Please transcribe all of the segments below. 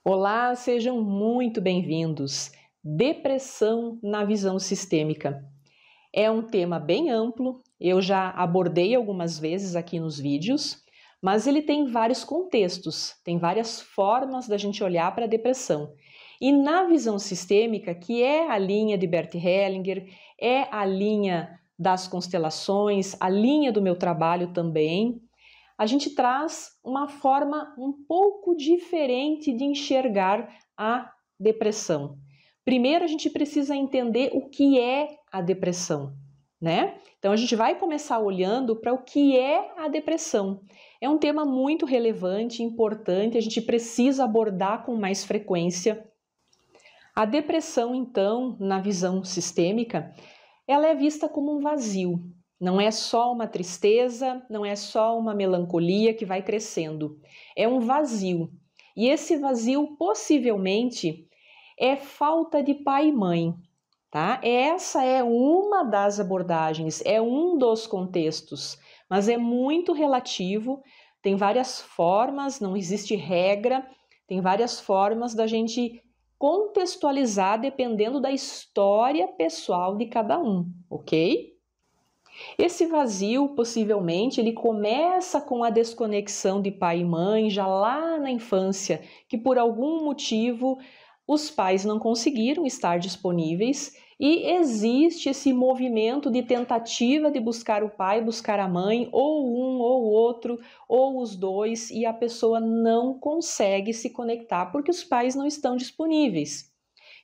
Olá, sejam muito bem-vindos. Depressão na visão sistêmica. É um tema bem amplo, eu já abordei algumas vezes aqui nos vídeos, mas ele tem vários contextos, tem várias formas da gente olhar para a depressão. E na visão sistêmica, que é a linha de Bert Hellinger, é a linha das constelações, a linha do meu trabalho também, a gente traz uma forma um pouco diferente de enxergar a depressão. Primeiro, a gente precisa entender o que é a depressão, né? Então, a gente vai começar olhando para o que é a depressão. É um tema muito relevante, importante, a gente precisa abordar com mais frequência. A depressão, então, na visão sistêmica, ela é vista como um vazio. Não é só uma tristeza, não é só uma melancolia que vai crescendo. É um vazio. E esse vazio, possivelmente, é falta de pai e mãe, tá? Essa é uma das abordagens, é um dos contextos, mas é muito relativo, tem várias formas, não existe regra, tem várias formas da gente contextualizar dependendo da história pessoal de cada um, ok? Esse vazio, possivelmente, ele começa com a desconexão de pai e mãe já lá na infância, que por algum motivo os pais não conseguiram estar disponíveis e existe esse movimento de tentativa de buscar o pai, buscar a mãe, ou um ou outro, ou os dois, e a pessoa não consegue se conectar porque os pais não estão disponíveis.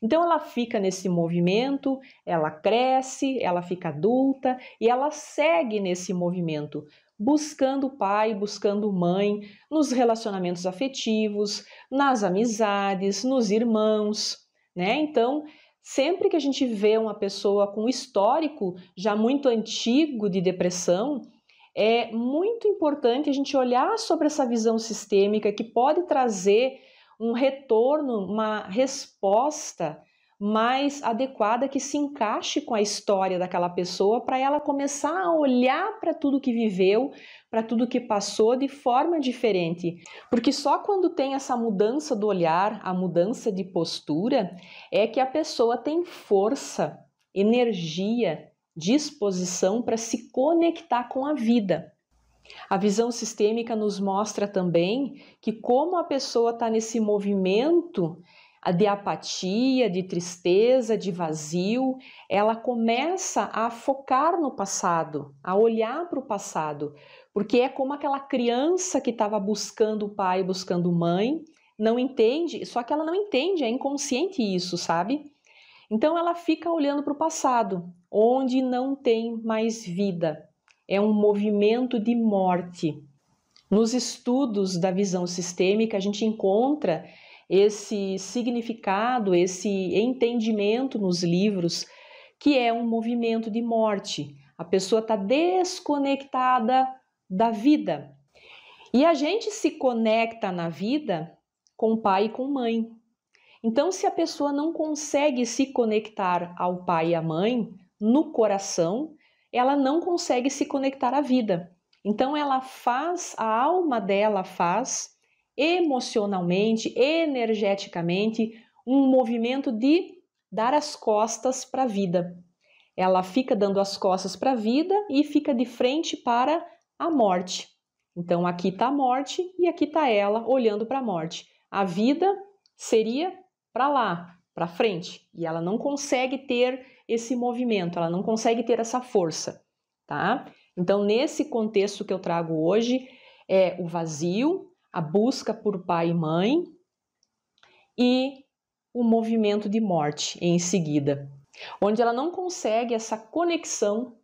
Então ela fica nesse movimento, ela cresce, ela fica adulta e ela segue nesse movimento, buscando pai, buscando mãe, nos relacionamentos afetivos, nas amizades, nos irmãos, né? Então, sempre que a gente vê uma pessoa com histórico já muito antigo de depressão, é muito importante a gente olhar sobre essa visão sistêmica que pode trazer um retorno, uma resposta mais adequada que se encaixe com a história daquela pessoa para ela começar a olhar para tudo que viveu, para tudo que passou de forma diferente. Porque só quando tem essa mudança do olhar, a mudança de postura, é que a pessoa tem força, energia, disposição para se conectar com a vida. A visão sistêmica nos mostra também que como a pessoa está nesse movimento de apatia, de tristeza, de vazio, ela começa a focar no passado, a olhar para o passado, porque é como aquela criança que estava buscando pai, buscando mãe, não entende, só que ela não entende, é inconsciente isso, sabe? Então ela fica olhando para o passado, onde não tem mais vida. É um movimento de morte. Nos estudos da visão sistêmica, a gente encontra esse significado, esse entendimento nos livros, que é um movimento de morte. A pessoa está desconectada da vida. E a gente se conecta na vida com pai e com mãe. Então, se a pessoa não consegue se conectar ao pai e à mãe no coração, ela não consegue se conectar à vida. Então, ela faz, a alma dela faz emocionalmente, energeticamente, um movimento de dar as costas para a vida. Ela fica dando as costas para a vida e fica de frente para a morte. Então, aqui está a morte e aqui está ela olhando para a morte. A vida seria para lá, para frente, e ela não consegue ter esse movimento, ela não consegue ter essa força, tá? Então, nesse contexto que eu trago hoje, é o vazio, a busca por pai e mãe e o movimento de morte em seguida, onde ela não consegue essa conexão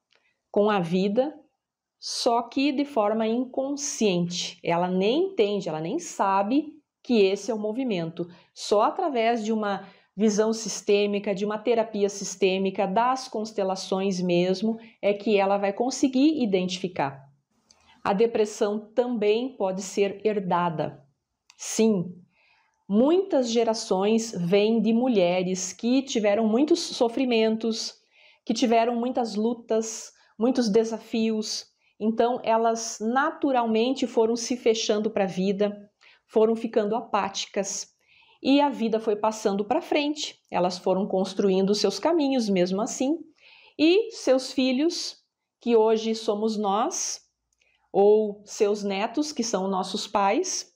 com a vida, só que de forma inconsciente. Ela nem entende, ela nem sabe que esse é o movimento. Só através de uma visão sistêmica, de uma terapia sistêmica, das constelações mesmo, é que ela vai conseguir identificar. A depressão também pode ser herdada. Sim, muitas gerações vêm de mulheres que tiveram muitos sofrimentos, que tiveram muitas lutas, muitos desafios. Então, elas naturalmente foram se fechando para a vida, foram ficando apáticas. e a vida foi passando para frente. Elas foram construindo seus caminhos mesmo assim, e seus filhos, que hoje somos nós, ou seus netos, que são nossos pais,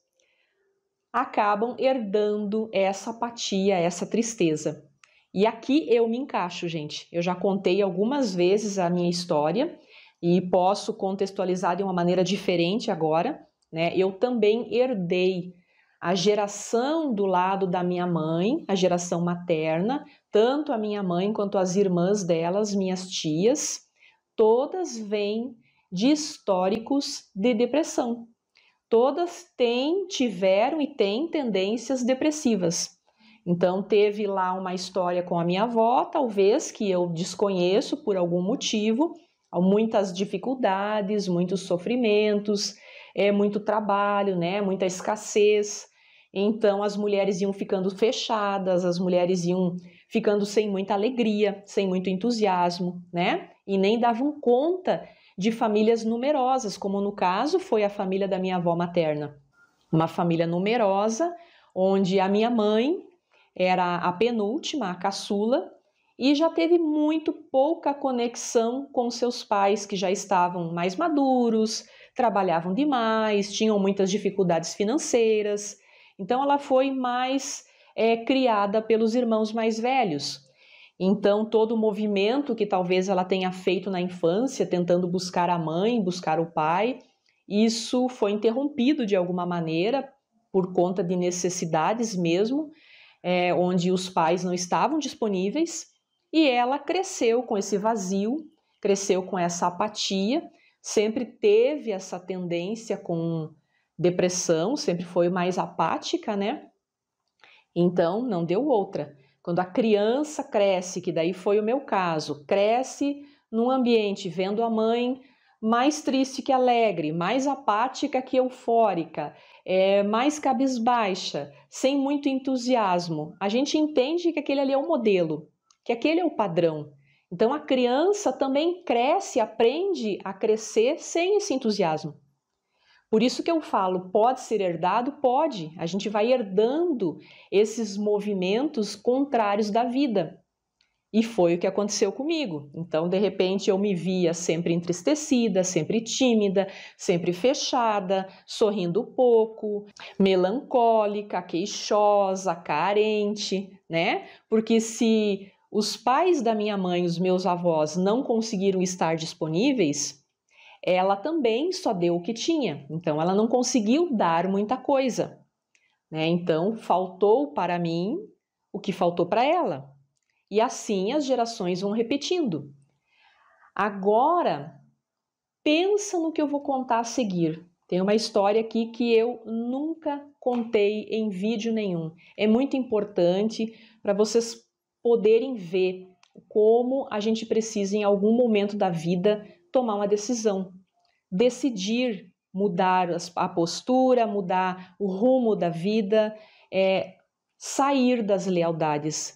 acabam herdando essa apatia, essa tristeza. E aqui eu me encaixo, gente. Eu já contei algumas vezes a minha história e posso contextualizar de uma maneira diferente agora, né? Eu também herdei a geração do lado da minha mãe, a geração materna, tanto a minha mãe quanto as irmãs delas, minhas tias, todas vêm de históricos de depressão. Todas tiveram e têm tendências depressivas. Então, teve lá uma história com a minha avó, talvez, que eu desconheço por algum motivo, muitas dificuldades, muitos sofrimentos, muito trabalho, né? Muita escassez. Então, as mulheres iam ficando fechadas, as mulheres iam ficando sem muita alegria, sem muito entusiasmo, né? E nem davam conta de famílias numerosas, como no caso foi a família da minha avó materna. Uma família numerosa, onde a minha mãe era a penúltima, a caçula, e já teve muito pouca conexão com seus pais, que já estavam mais maduros, trabalhavam demais, tinham muitas dificuldades financeiras. Então ela foi mais criada pelos irmãos mais velhos. Então, todo o movimento que talvez ela tenha feito na infância, tentando buscar a mãe, buscar o pai, isso foi interrompido de alguma maneira, por conta de necessidades mesmo, onde os pais não estavam disponíveis, e ela cresceu com esse vazio, cresceu com essa apatia, sempre teve essa tendência com depressão, sempre foi mais apática, né? Então, não deu outra. Quando a criança cresce, que daí foi o meu caso, cresce num ambiente vendo a mãe mais triste que alegre, mais apática que eufórica, mais cabisbaixa, sem muito entusiasmo, a gente entende que aquele ali é o modelo, que aquele é o padrão. Então a criança também cresce, aprende a crescer sem esse entusiasmo. Por isso que eu falo, pode ser herdado? Pode. A gente vai herdando esses movimentos contrários da vida. E foi o que aconteceu comigo. Então, de repente, eu me via sempre entristecida, sempre tímida, sempre fechada, sorrindo pouco, melancólica, queixosa, carente, né? Porque se os pais da minha mãe, os meus avós, não conseguiram estar disponíveis, ela também só deu o que tinha, então ela não conseguiu dar muita coisa, né? Então faltou para mim o que faltou para ela. E assim as gerações vão repetindo. Agora, pensa no que eu vou contar a seguir. Tem uma história aqui que eu nunca contei em vídeo nenhum. É muito importante para vocês poderem ver como a gente precisa, em algum momento da vida, tomar uma decisão, decidir mudar a postura, mudar o rumo da vida, sair das lealdades,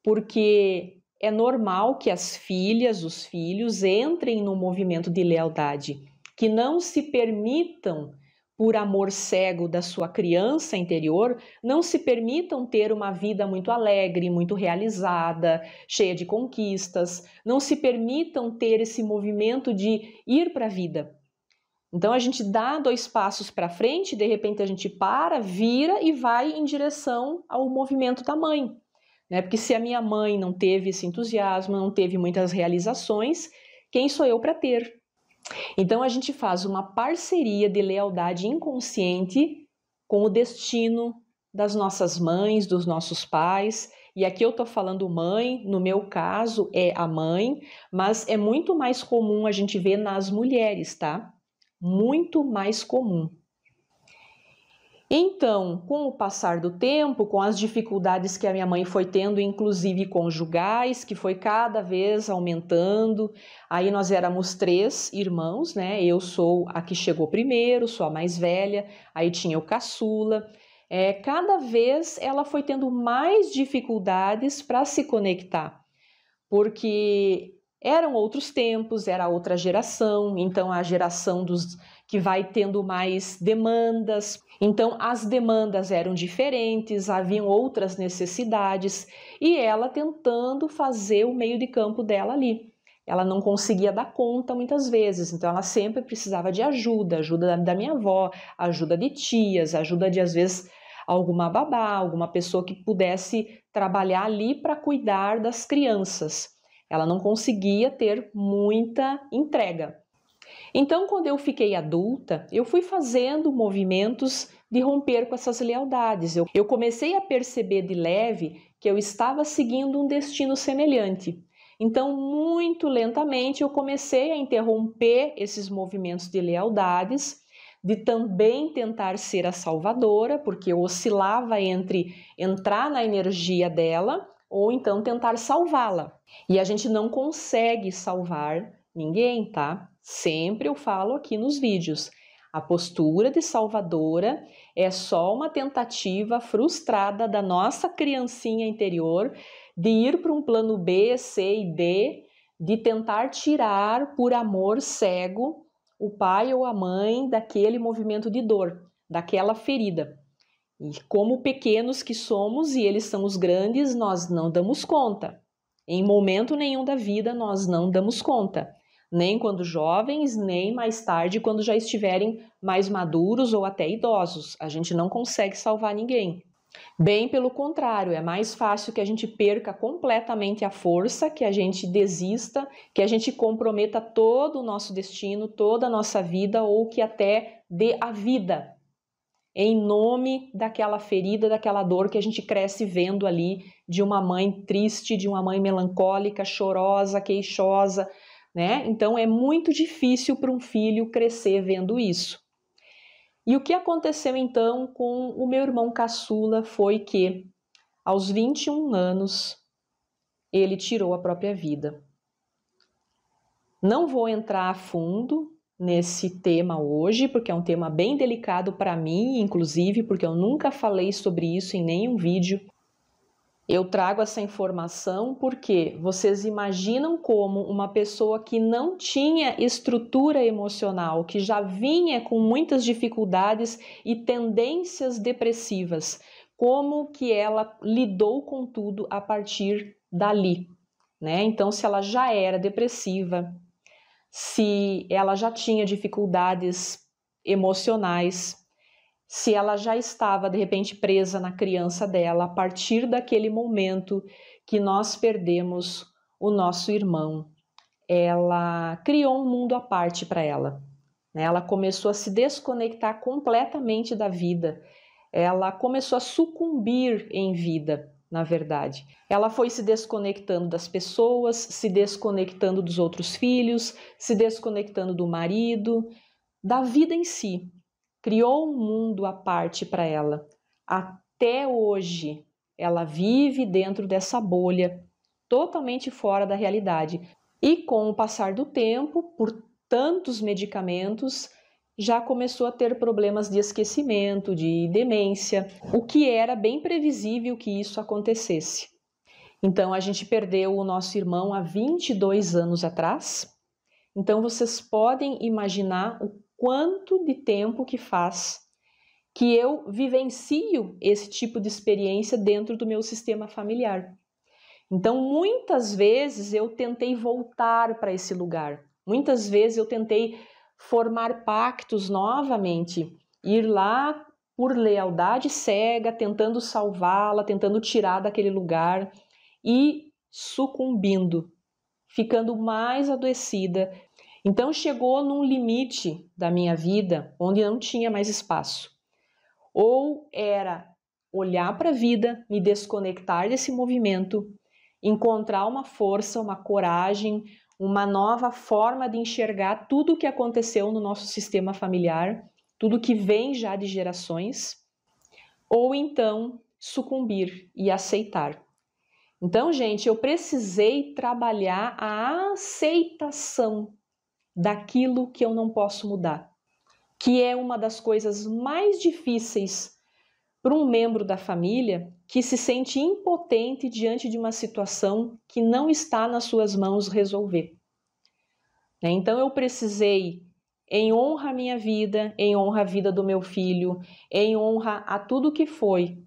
porque é normal que as filhas, os filhos entrem no movimento de lealdade, que não se permitam, por amor cego da sua criança interior, não se permitam ter uma vida muito alegre, muito realizada, cheia de conquistas, não se permitam ter esse movimento de ir para a vida. Então a gente dá 2 passos para frente, de repente a gente para, vira e vai em direção ao movimento da mãe, né? Porque se a minha mãe não teve esse entusiasmo, não teve muitas realizações, quem sou eu para ter? Então a gente faz uma parceria de lealdade inconsciente com o destino das nossas mães, dos nossos pais. E aqui eu estou falando mãe, no meu caso é a mãe, mas é muito mais comum a gente ver nas mulheres, tá? Muito mais comum. Então, com o passar do tempo, com as dificuldades que a minha mãe foi tendo, inclusive conjugais, que foi cada vez aumentando, aí nós éramos 3 irmãos, né? Eu sou a que chegou primeiro, sou a mais velha, aí tinha o caçula. Cada vez ela foi tendo mais dificuldades para se conectar, porque Eram outros tempos, era outra geração, então a geração dos que vai tendo mais demandas. Então as demandas eram diferentes, haviam outras necessidades e ela tentando fazer o meio de campo dela ali. Ela não conseguia dar conta muitas vezes, então ela sempre precisava de ajuda, ajuda da minha avó, ajuda de tias, ajuda de às vezes alguma babá, alguma pessoa que pudesse trabalhar ali para cuidar das crianças. Ela não conseguia ter muita entrega. Então, quando eu fiquei adulta, eu fui fazendo movimentos de romper com essas lealdades. Eu comecei a perceber de leve que eu estava seguindo um destino semelhante. Então, muito lentamente, eu comecei a interromper esses movimentos de lealdades, de também tentar ser a salvadora, porque eu oscilava entre entrar na energia dela ou então tentar salvá-la. E a gente não consegue salvar ninguém, tá? Sempre eu falo aqui nos vídeos. A postura de salvadora é só uma tentativa frustrada da nossa criancinha interior de ir para um plano B, C e D, de tentar tirar por amor cego o pai ou a mãe daquele movimento de dor, daquela ferida. E como pequenos que somos e eles são os grandes, nós não damos conta. Em momento nenhum da vida nós não damos conta. Nem quando jovens, nem mais tarde quando já estiverem mais maduros ou até idosos. A gente não consegue salvar ninguém. Bem pelo contrário, é mais fácil que a gente perca completamente a força, que a gente desista, que a gente comprometa todo o nosso destino, toda a nossa vida ou que até dê a vida em nome daquela ferida, daquela dor que a gente cresce vendo ali de uma mãe triste, de uma mãe melancólica, chorosa, queixosa, né? Então é muito difícil para um filho crescer vendo isso. E o que aconteceu então com o meu irmão caçula foi que, aos 21 anos, ele tirou a própria vida. Não vou entrar a fundo nesse tema hoje, porque é um tema bem delicado para mim, inclusive, porque eu nunca falei sobre isso em nenhum vídeo. Eu trago essa informação porque vocês imaginam como uma pessoa que não tinha estrutura emocional, que já vinha com muitas dificuldades e tendências depressivas, como que ela lidou com tudo a partir dali, né? Então, se ela já era depressiva, se ela já tinha dificuldades emocionais, se ela já estava de repente presa na criança dela, a partir daquele momento que nós perdemos o nosso irmão, ela criou um mundo à parte para ela, né? Ela começou a se desconectar completamente da vida, ela começou a sucumbir em vida, na verdade. Ela foi se desconectando das pessoas, se desconectando dos outros filhos, se desconectando do marido, da vida em si. Criou um mundo à parte para ela. Até hoje, ela vive dentro dessa bolha, totalmente fora da realidade. E com o passar do tempo, por tantos medicamentos, já começou a ter problemas de esquecimento, de demência, o que era bem previsível que isso acontecesse. Então, a gente perdeu o nosso irmão há 22 anos atrás. Então, vocês podem imaginar o quanto de tempo que faz que eu vivencio esse tipo de experiência dentro do meu sistema familiar. Então, muitas vezes eu tentei voltar para esse lugar. Muitas vezes eu tentei formar pactos novamente, ir lá por lealdade cega, tentando salvá-la, tentando tirar daquele lugar e sucumbindo, ficando mais adoecida. Então chegou num limite da minha vida onde não tinha mais espaço. Ou era olhar para a vida, me desconectar desse movimento, encontrar uma força, uma coragem, uma nova forma de enxergar tudo o que aconteceu no nosso sistema familiar, tudo que vem já de gerações, ou então sucumbir e aceitar. Então, gente, eu precisei trabalhar a aceitação daquilo que eu não posso mudar, que é uma das coisas mais difíceis para um membro da família que se sente impotente diante de uma situação que não está nas suas mãos resolver. Então eu precisei, em honra à minha vida, em honra à vida do meu filho, em honra a tudo que foi,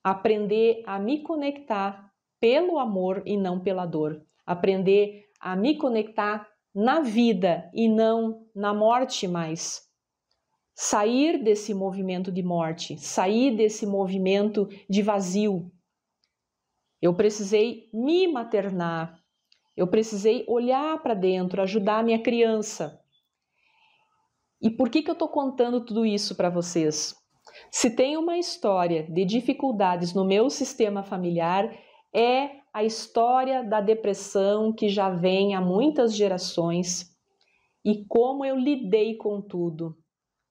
aprender a me conectar pelo amor e não pela dor. Aprender a me conectar na vida e não na morte mais. Sair desse movimento de morte, sair desse movimento de vazio. Eu precisei me maternar, eu precisei olhar para dentro, ajudar a minha criança. E por que eu estou contando tudo isso para vocês? Se tem uma história de dificuldades no meu sistema familiar, é a história da depressão que já vem há muitas gerações e como eu lidei com tudo,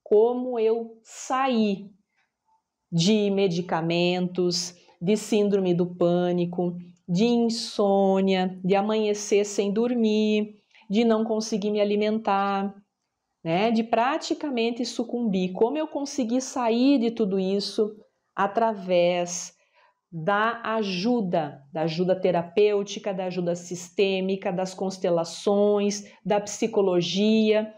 como eu saí de medicamentos, de síndrome do pânico, de insônia, de amanhecer sem dormir, de não conseguir me alimentar, de praticamente sucumbir. Como eu consegui sair de tudo isso através da ajuda terapêutica, da ajuda sistêmica, das constelações, da psicologia,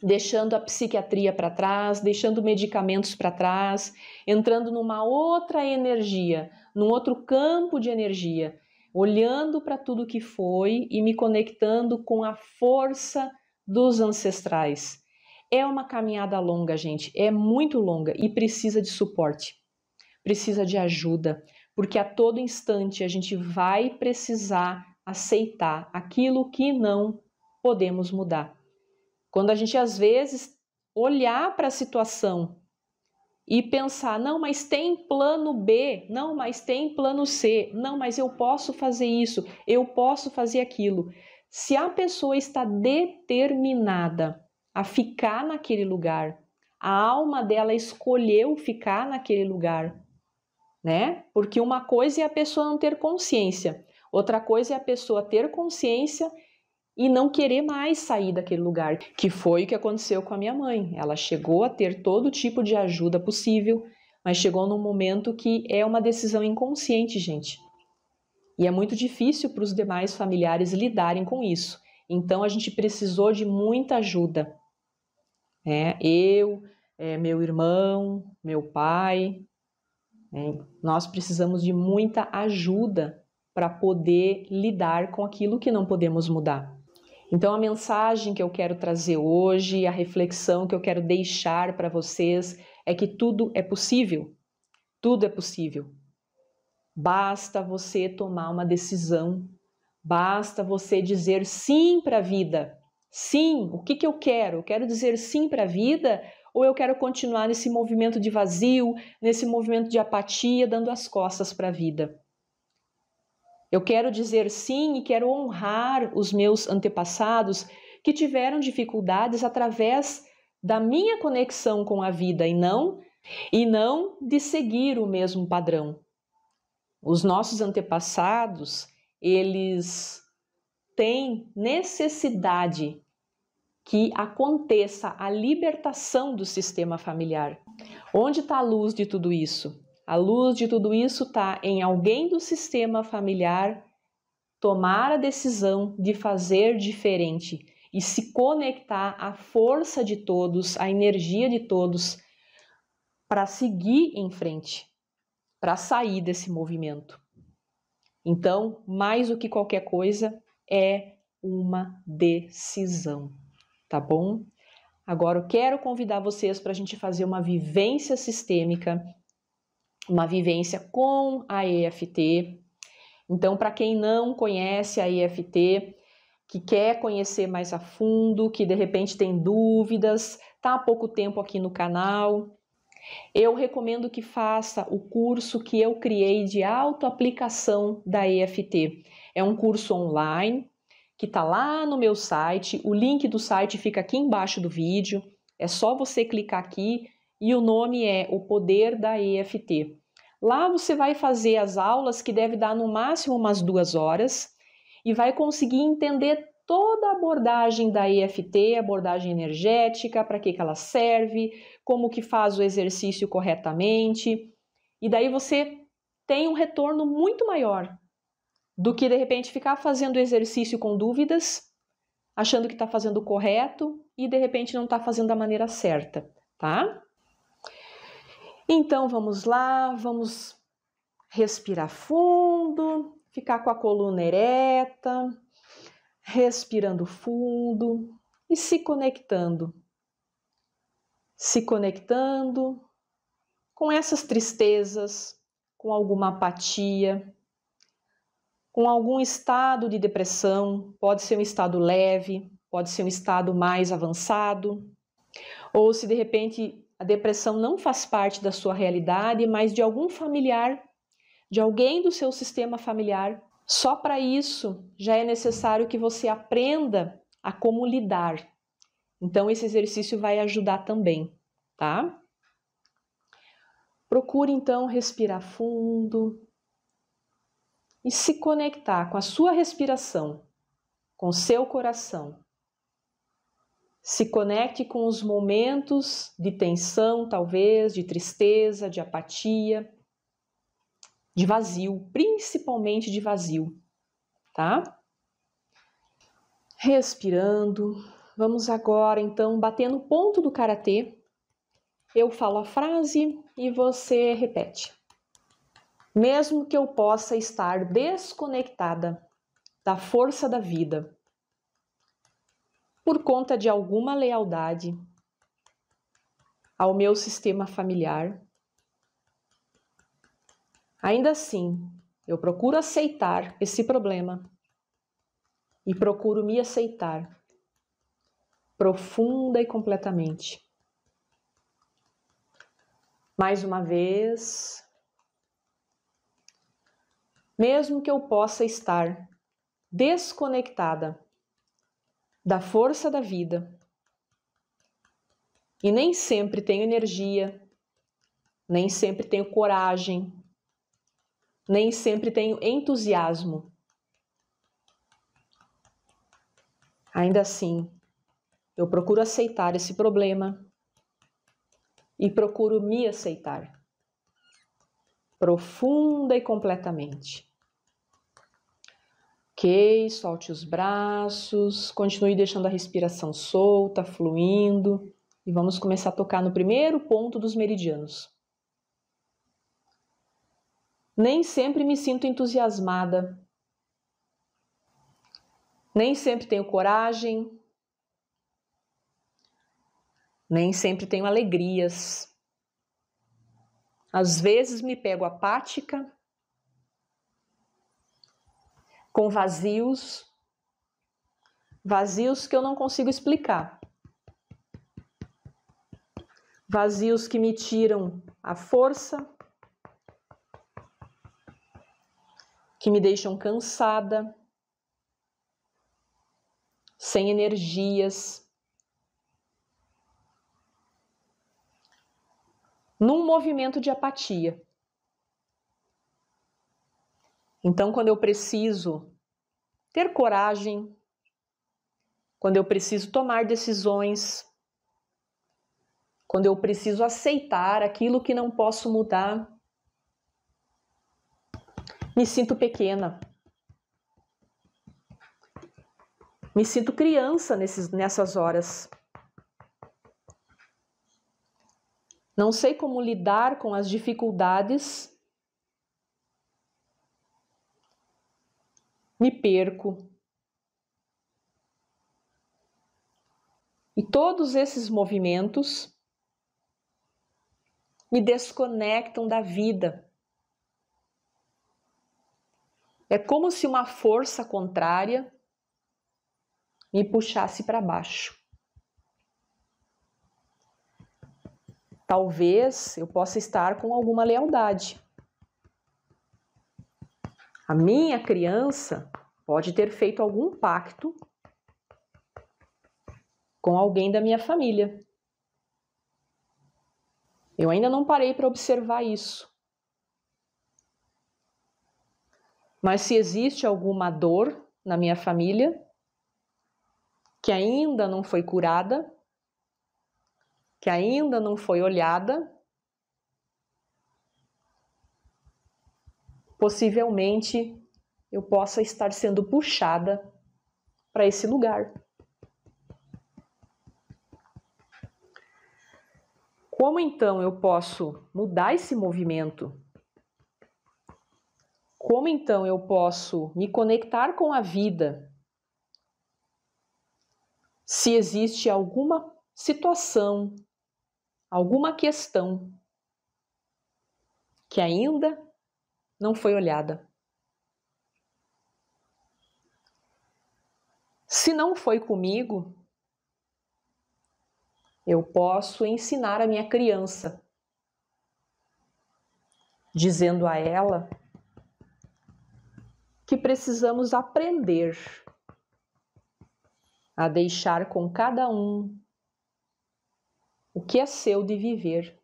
deixando a psiquiatria para trás, deixando medicamentos para trás, entrando numa outra energia, num outro campo de energia, olhando para tudo que foi e me conectando com a força dos ancestrais. É uma caminhada longa, gente, é muito longa e precisa de suporte, precisa de ajuda, porque a todo instante a gente vai precisar aceitar aquilo que não podemos mudar. Quando a gente às vezes olhar para a situação e pensar, não, mas tem plano B, não, mas tem plano C, não, mas eu posso fazer isso, eu posso fazer aquilo. Se a pessoa está determinada a ficar naquele lugar, a alma dela escolheu ficar naquele lugar, Porque uma coisa é a pessoa não ter consciência, outra coisa é a pessoa ter consciência e não querer mais sair daquele lugar, que foi o que aconteceu com a minha mãe. Ela chegou a ter todo tipo de ajuda possível, mas chegou num momento que é uma decisão inconsciente, gente. E é muito difícil para os demais familiares lidarem com isso. Então a gente precisou de muita ajuda. Eu, meu irmão, meu pai, nós precisamos de muita ajuda para poder lidar com aquilo que não podemos mudar. Então a mensagem que eu quero trazer hoje, a reflexão que eu quero deixar para vocês é que tudo é possível. Tudo é possível. Basta você tomar uma decisão, basta você dizer sim para a vida. Sim, o que eu quero? Eu quero dizer sim para a vida ou eu quero continuar nesse movimento de vazio, nesse movimento de apatia, dando as costas para a vida? Eu quero dizer sim e quero honrar os meus antepassados que tiveram dificuldades através da minha conexão com a vida e não de seguir o mesmo padrão. Os nossos antepassados, eles têm necessidade que aconteça a libertação do sistema familiar. Onde está a luz de tudo isso? A luz de tudo isso está em alguém do sistema familiar tomar a decisão de fazer diferente e se conectar à força de todos, à energia de todos, para seguir em frente, para sair desse movimento. Então, mais do que qualquer coisa, é uma decisão, tá bom? Agora eu quero convidar vocês para a gente fazer uma vivência sistêmica, uma vivência com a EFT. Então, para quem não conhece a EFT, que quer conhecer mais a fundo, que de repente tem dúvidas, está há pouco tempo aqui no canal, eu recomendo que faça o curso que eu criei de autoaplicação da EFT. É um curso online que está lá no meu site, o link do site fica aqui embaixo do vídeo, é só você clicar aqui e o nome é O Poder da EFT. Lá você vai fazer as aulas que deve dar no máximo umas 2 horas e vai conseguir entender toda a abordagem da EFT, abordagem energética, para que ela serve, como que faz o exercício corretamente. E daí você tem um retorno muito maior do que de repente ficar fazendo exercício com dúvidas, achando que está fazendo o correto e de repente não está fazendo da maneira certa, tá? Então vamos lá, vamos respirar fundo, ficar com a coluna ereta, respirando fundo e se conectando com essas tristezas, com alguma apatia, com algum estado de depressão, pode ser um estado leve, pode ser um estado mais avançado, ou se de repente a depressão não faz parte da sua realidade, mas de algum familiar, de alguém do seu sistema familiar. Só para isso já é necessário que você aprenda a como lidar. Então esse exercício vai ajudar também, tá? Procure então respirar fundo e se conectar com a sua respiração, com o seu coração. Se conecte com os momentos de tensão, talvez, de tristeza, de apatia, de vazio, principalmente de vazio, tá? Respirando. Vamos agora, então, bater no ponto do karatê. Eu falo a frase e você repete. Mesmo que eu possa estar desconectada da força da vida, por conta de alguma lealdade ao meu sistema familiar, ainda assim, eu procuro aceitar esse problema e procuro me aceitar profunda e completamente. Mais uma vez, mesmo que eu possa estar desconectada da força da vida e nem sempre tenho energia, nem sempre tenho coragem, nem sempre tenho entusiasmo, ainda assim, eu procuro aceitar esse problema e procuro me aceitar profunda e completamente. Ok, solte os braços, continue deixando a respiração solta, fluindo, e vamos começar a tocar no primeiro ponto dos meridianos. Nem sempre me sinto entusiasmada, nem sempre tenho coragem, nem sempre tenho alegrias. Às vezes me pego apática, com vazios que eu não consigo explicar. Vazios que me tiram a força, que me deixam cansada, sem energias, num movimento de apatia. Então, quando eu preciso ter coragem, quando eu preciso tomar decisões, quando eu preciso aceitar aquilo que não posso mudar, me sinto pequena. Me sinto criança nessas horas. Não sei como lidar com as dificuldades. Me perco. E todos esses movimentos me desconectam da vida. É como se uma força contrária me puxasse para baixo. Talvez eu possa estar com alguma lealdade. A minha criança pode ter feito algum pacto com alguém da minha família. Eu ainda não parei para observar isso. Mas se existe alguma dor na minha família, que ainda não foi curada, que ainda não foi olhada, possivelmente eu possa estar sendo puxada para esse lugar. Como então eu posso mudar esse movimento? Como então eu posso me conectar com a vida se existe alguma situação, alguma questão que ainda não foi olhada? Se não foi comigo, eu posso ensinar a minha criança, dizendo a ela que precisamos aprender a deixar com cada um o que é seu de viver,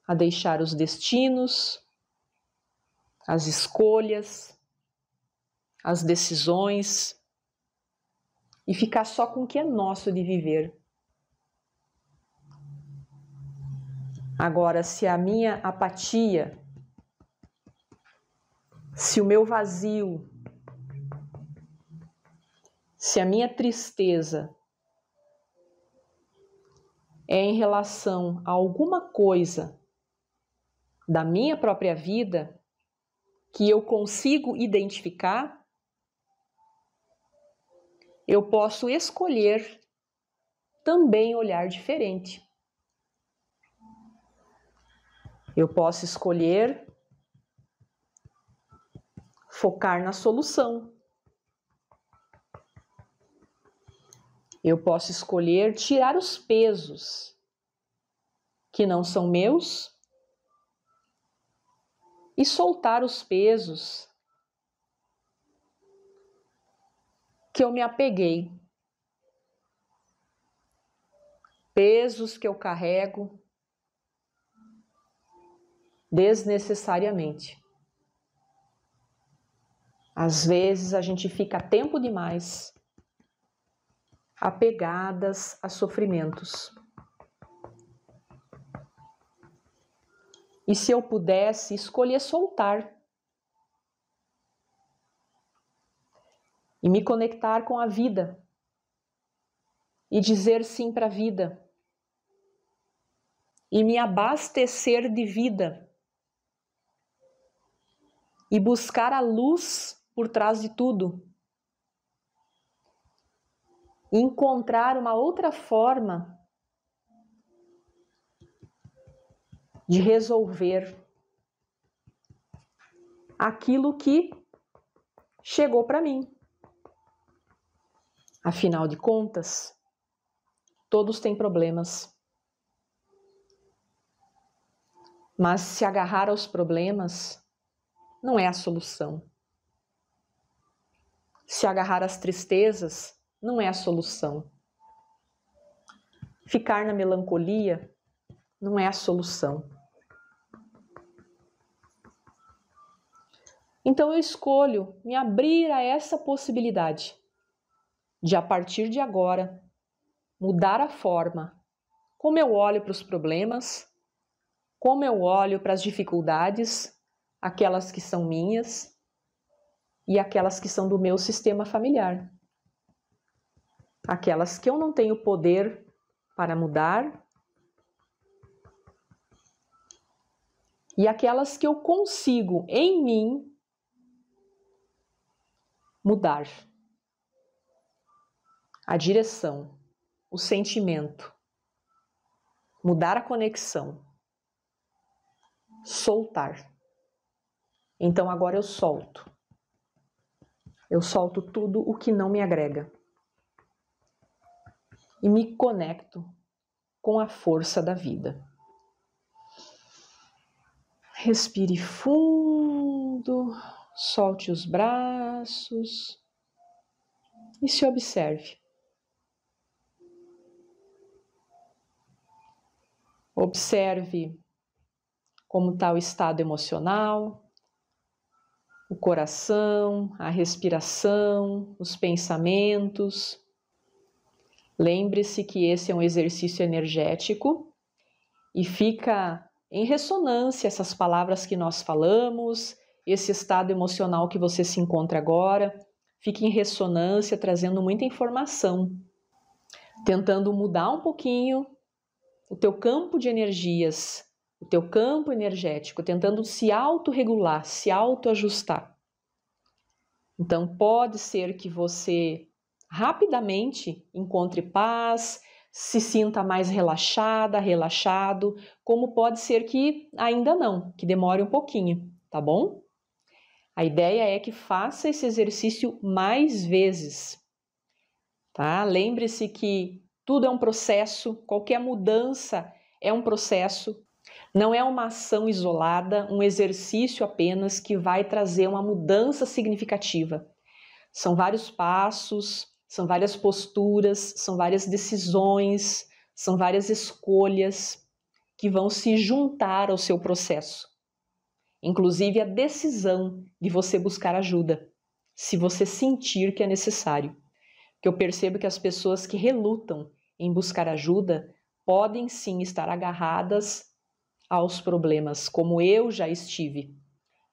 a deixar os destinos, as escolhas, as decisões e ficar só com o que é nosso de viver. Agora, se a minha apatia, se o meu vazio, se a minha tristeza é em relação a alguma coisa da minha própria vida que eu consigo identificar, eu posso escolher também olhar diferente. Eu posso escolher focar na solução. Eu posso escolher tirar os pesos que não são meus e soltar os pesos que eu me apeguei. Pesos que eu carrego desnecessariamente. Às vezes a gente fica tempo demais apegadas a sofrimentos. E se eu pudesse escolher soltar e me conectar com a vida e dizer sim para a vida e me abastecer de vida e buscar a luz por trás de tudo, e encontrar uma outra forma de resolver aquilo que chegou para mim. Afinal de contas, todos têm problemas. Mas se agarrar aos problemas não é a solução. Se agarrar às tristezas não é a solução. Ficar na melancolia não é a solução. Então eu escolho me abrir a essa possibilidade de, a partir de agora, mudar a forma como eu olho para os problemas, como eu olho para as dificuldades, aquelas que são minhas e aquelas que são do meu sistema familiar. Aquelas que eu não tenho poder para mudar e aquelas que eu consigo em mim mudar. A direção, o sentimento, mudar a conexão, soltar. Então agora eu solto. Eu solto tudo o que não me agrega e me conecto com a força da vida. Respire fundo, solte os braços e se observe. Observe como está o estado emocional, o coração, a respiração, os pensamentos. Lembre-se que esse é um exercício energético e fica em ressonância essas palavras que nós falamos, esse estado emocional que você se encontra agora, fica em ressonância, trazendo muita informação, tentando mudar um pouquinho o teu campo de energias, o teu campo energético, tentando se autorregular, se autoajustar. Então, pode ser que você rapidamente encontre paz, se sinta mais relaxada, relaxado, como pode ser que ainda não, que demore um pouquinho, tá bom? A ideia é que faça esse exercício mais vezes, tá? Lembre-se que tudo é um processo, qualquer mudança é um processo, não é uma ação isolada, um exercício apenas que vai trazer uma mudança significativa. São vários passos, são várias posturas, são várias decisões, são várias escolhas que vão se juntar ao seu processo. Inclusive a decisão de você buscar ajuda, se você sentir que é necessário. Porque eu percebo que as pessoas que relutam em buscar ajuda podem sim estar agarradas aos problemas, como eu já estive.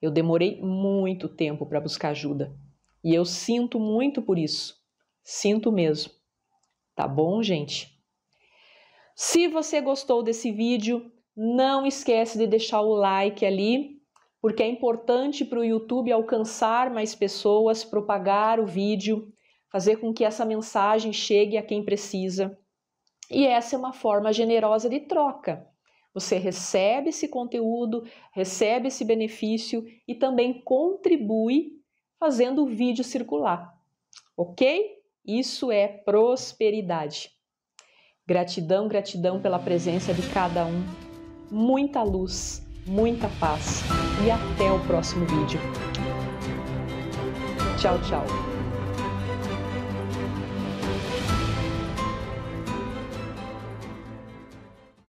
Eu demorei muito tempo para buscar ajuda e eu sinto muito por isso. Sinto mesmo. Tá bom, gente? Se você gostou desse vídeo, não esquece de deixar o like ali, porque é importante para o YouTube alcançar mais pessoas, propagar o vídeo, fazer com que essa mensagem chegue a quem precisa. E essa é uma forma generosa de troca. Você recebe esse conteúdo, recebe esse benefício e também contribui fazendo o vídeo circular. Ok? Isso é prosperidade. Gratidão, gratidão pela presença de cada um. Muita luz, muita paz e até o próximo vídeo. Tchau, tchau.